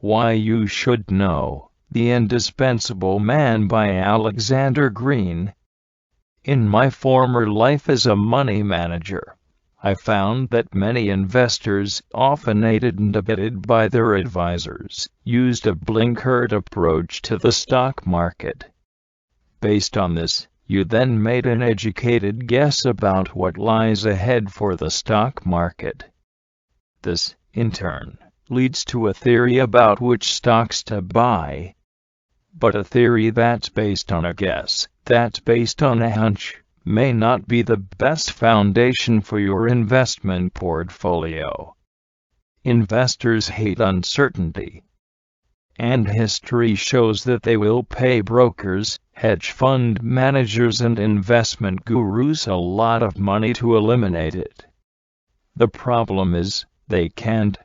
Why You Should Know The Indispensable Man by Alexander Green. In my former life as a money manager, I found that many investors, often aided and abetted by their advisors, used a blinkered approach to the stock market. Based on this, you then made an educated guess about what lies ahead for the stock market. This, in turn, leads to a theory about which stocks to buy. But a theory that's based on a guess, that's based on a hunch, may not be the best foundation for your investment portfolio. Investors hate uncertainty, and history shows that they will pay brokers, hedge fund managers and investment gurus a lot of money to eliminate it. The problem is, they can't.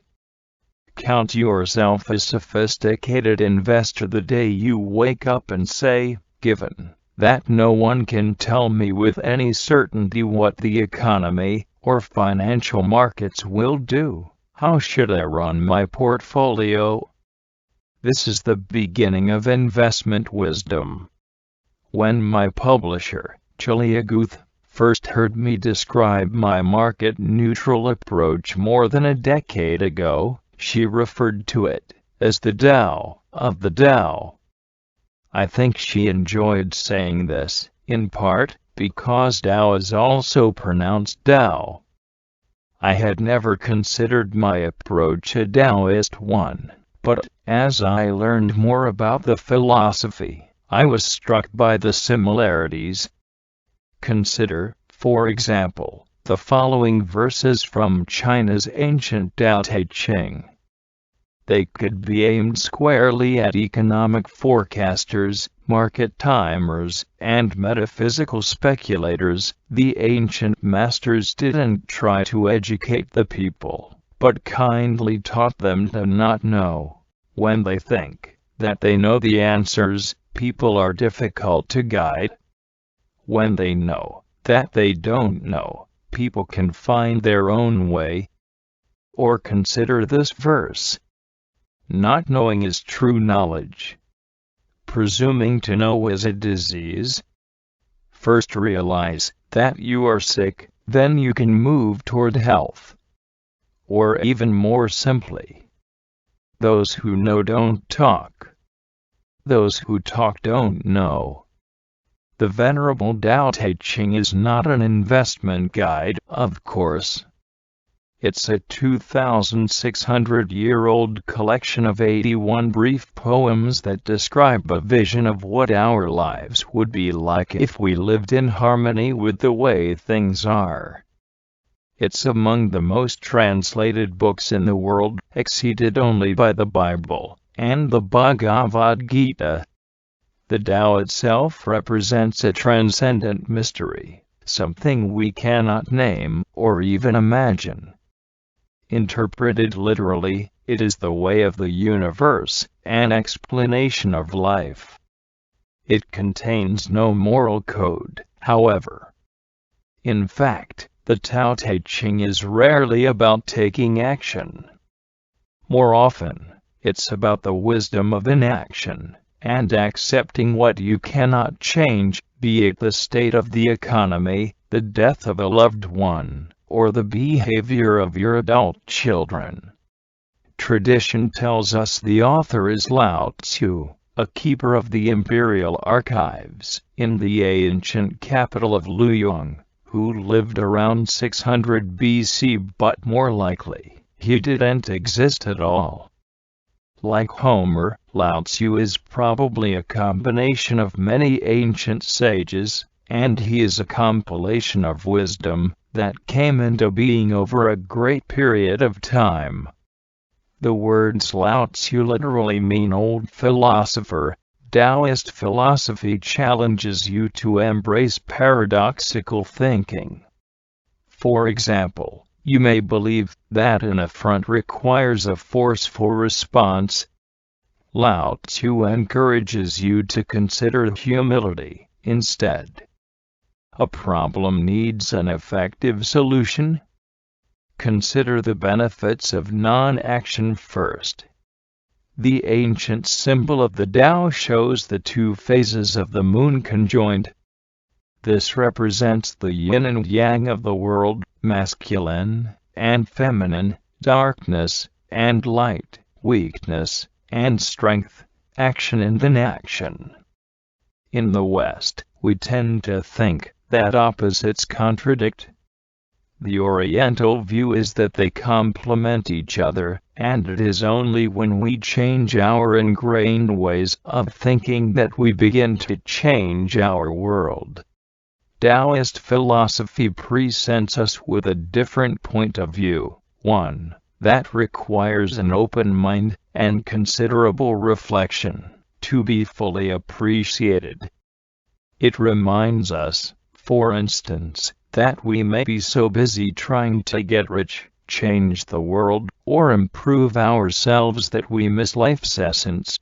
Count yourself a sophisticated investor the day you wake up and say, given that no one can tell me with any certainty what the economy or financial markets will do, how should I run my portfolio? This is the beginning of investment wisdom. When my publisher, Julia Guth, first heard me describe my market-neutral approach more than a decade ago, she referred to it as the Tao of the Tao. I think she enjoyed saying this, in part, because Tao is also pronounced Tao. I had never considered my approach a Taoist one, but, as I learned more about the philosophy, I was struck by the similarities. Consider, for example, the following verses from China's ancient Tao Te Ching. They could be aimed squarely at economic forecasters, market timers, and metaphysical speculators. The ancient masters didn't try to educate the people, but kindly taught them to not know. When they think that they know the answers, people are difficult to guide. When they know that they don't know, people can find their own way. Or consider this verse. Not knowing is true knowledge. Presuming to know is a disease. First realize that you are sick, then you can move toward health. Or even more simply, those who know don't talk. Those who talk don't know. The Venerable Tao Te Ching is not an investment guide, of course. It's a 2,600-year-old collection of 81 brief poems that describe a vision of what our lives would be like if we lived in harmony with the way things are. It's among the most translated books in the world, exceeded only by the Bible and the Bhagavad Gita. The Tao itself represents a transcendent mystery, something we cannot name or even imagine. Interpreted literally, it is the way of the universe, an explanation of life. It contains no moral code, however. In fact, the Tao Te Ching is rarely about taking action. More often, it's about the wisdom of inaction, and accepting what you cannot change, be it the state of the economy, the death of a loved one, or the behavior of your adult children. Tradition tells us the author is Lao Tzu, a keeper of the imperial archives, in the ancient capital of Luoyang, who lived around 600 BC, but more likely, he didn't exist at all. Like Homer, Lao Tzu is probably a combination of many ancient sages, and he is a compilation of wisdom that came into being over a great period of time. The words Lao Tzu literally mean old philosopher. Taoist philosophy challenges you to embrace paradoxical thinking. For example, you may believe that an affront requires a forceful response. Lao Tzu encourages you to consider humility instead. A problem needs an effective solution. Consider the benefits of non-action first. The ancient symbol of the Tao shows the two phases of the moon conjoined. This represents the yin and yang of the world, masculine and feminine, darkness and light, weakness and strength, action and inaction. In the West, we tend to think that opposites contradict. The Oriental view is that they complement each other, and it is only when we change our ingrained ways of thinking that we begin to change our world. Taoist philosophy presents us with a different point of view, one that requires an open mind and considerable reflection to be fully appreciated. It reminds us, for instance, that we may be so busy trying to get rich, change the world, or improve ourselves that we miss life's essence.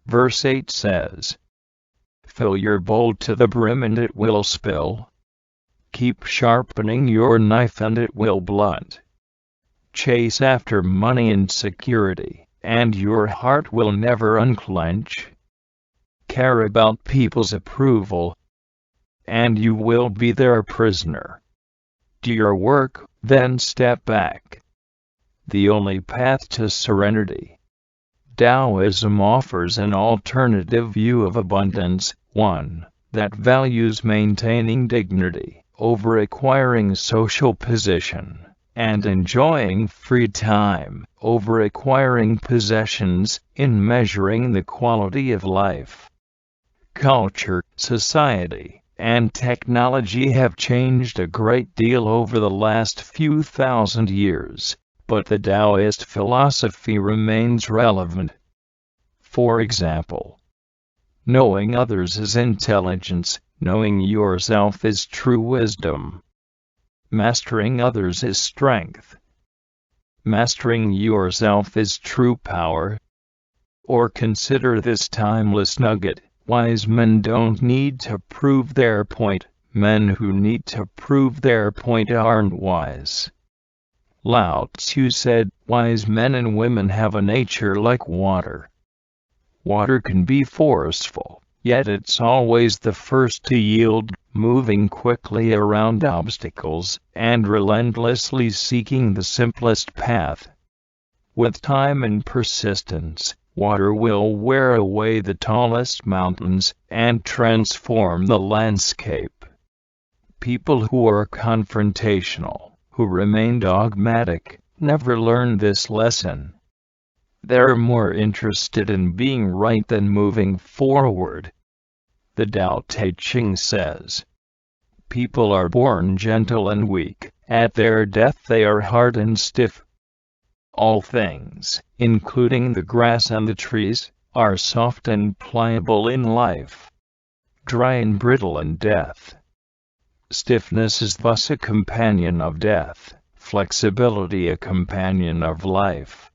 Verse 8 says, "Fill your bowl to the brim and it will spill. Keep sharpening your knife and it will blunt. Chase after money and security, and your heart will never unclench. Care about people's approval, and you will be their prisoner. Do your work, then step back." The only path to serenity. Taoism offers an alternative view of abundance, one that values maintaining dignity over acquiring social position, and enjoying free time over acquiring possessions in measuring the quality of life. Culture, society, and technology have changed a great deal over the last few thousand years, but the Taoist philosophy remains relevant. For example, knowing others is intelligence, knowing yourself is true wisdom. Mastering others is strength. Mastering yourself is true power. Or consider this timeless nugget: wise men don't need to prove their point. Men who need to prove their point aren't wise. Lao Tzu said, "Wise men and women have a nature like water. Water can be forceful, yet it's always the first to yield, moving quickly around obstacles, and relentlessly seeking the simplest path. With time and persistence, water will wear away the tallest mountains, and transform the landscape." People who are confrontational, who remain dogmatic, never learn this lesson. They're more interested in being right than moving forward. The Tao Te Ching says, "People are born gentle and weak, at their death they are hard and stiff." All things, including the grass and the trees, are soft and pliable in life, dry and brittle in death. Stiffness is thus a companion of death, flexibility a companion of life.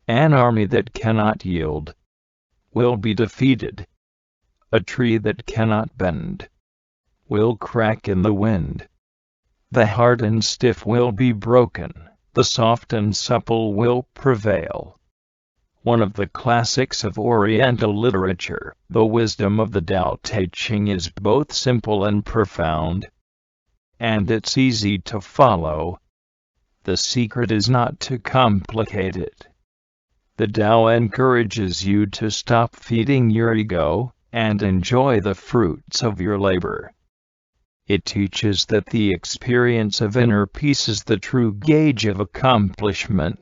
An army that cannot yield will be defeated. A tree that cannot bend will crack in the wind. The hard and stiff will be broken, the soft and supple will prevail. One of the classics of Oriental literature, the wisdom of the Tao Te Ching is both simple and profound, and it's easy to follow. The secret is not to complicate it. The Tao encourages you to stop feeding your ego, and enjoy the fruits of your labor. It teaches that the experience of inner peace is the true gauge of accomplishment.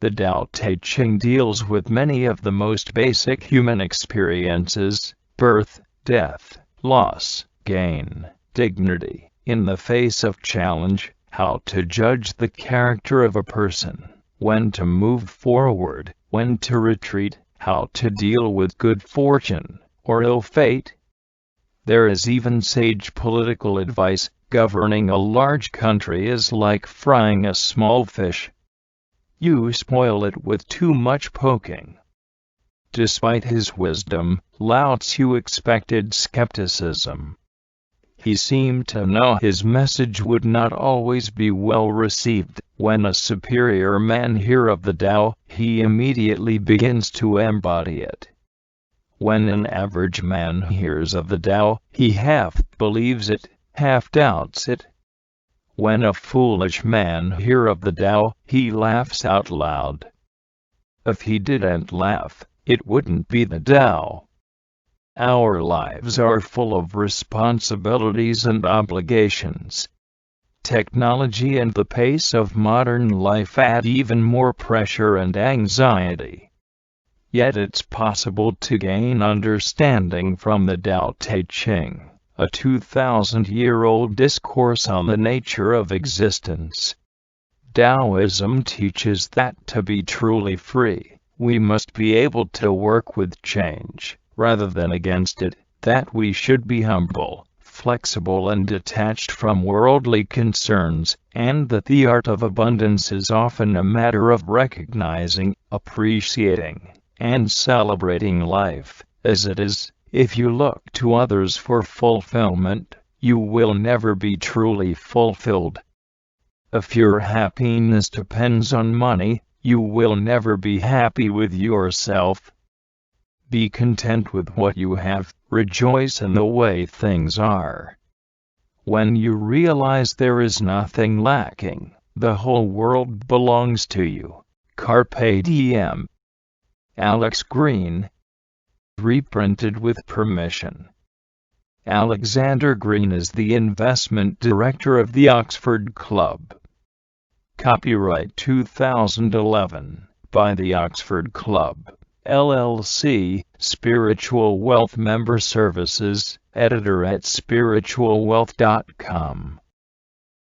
The Tao Te Ching deals with many of the most basic human experiences: birth, death, loss, gain, dignity, in the face of challenge, how to judge the character of a person, when to move forward, when to retreat, how to deal with good fortune or ill fate. There is even sage political advice: governing a large country is like frying a small fish. You spoil it with too much poking. Despite his wisdom, Lao Tzu expected skepticism. He seemed to know his message would not always be well received, When a superior man hears of the Tao, he immediately begins to embody it. When an average man hears of the Tao, he half believes it, half doubts it. When a foolish man hears of the Tao, he laughs out loud. If he didn't laugh, it wouldn't be the Tao. Our lives are full of responsibilities and obligations. Technology and the pace of modern life add even more pressure and anxiety. Yet it's possible to gain understanding from the Tao Te Ching, a 2,000-year-old discourse on the nature of existence. Taoism teaches that to be truly free, we must be able to work with change, rather than against it, that we should be humble, flexible and detached from worldly concerns, and that the art of abundance is often a matter of recognizing, appreciating, and celebrating life as it is. If you look to others for fulfillment, you will never be truly fulfilled. If your happiness depends on money, you will never be happy with yourself. Be content with what you have, rejoice in the way things are. When you realize there is nothing lacking, the whole world belongs to you. Carpe diem. Alex Green. Reprinted with permission. Alexander Green is the investment director of the Oxford Club. Copyright 2011 by the Oxford Club, LLC, Spiritual Wealth Member Services, editor at spiritualwealth.com.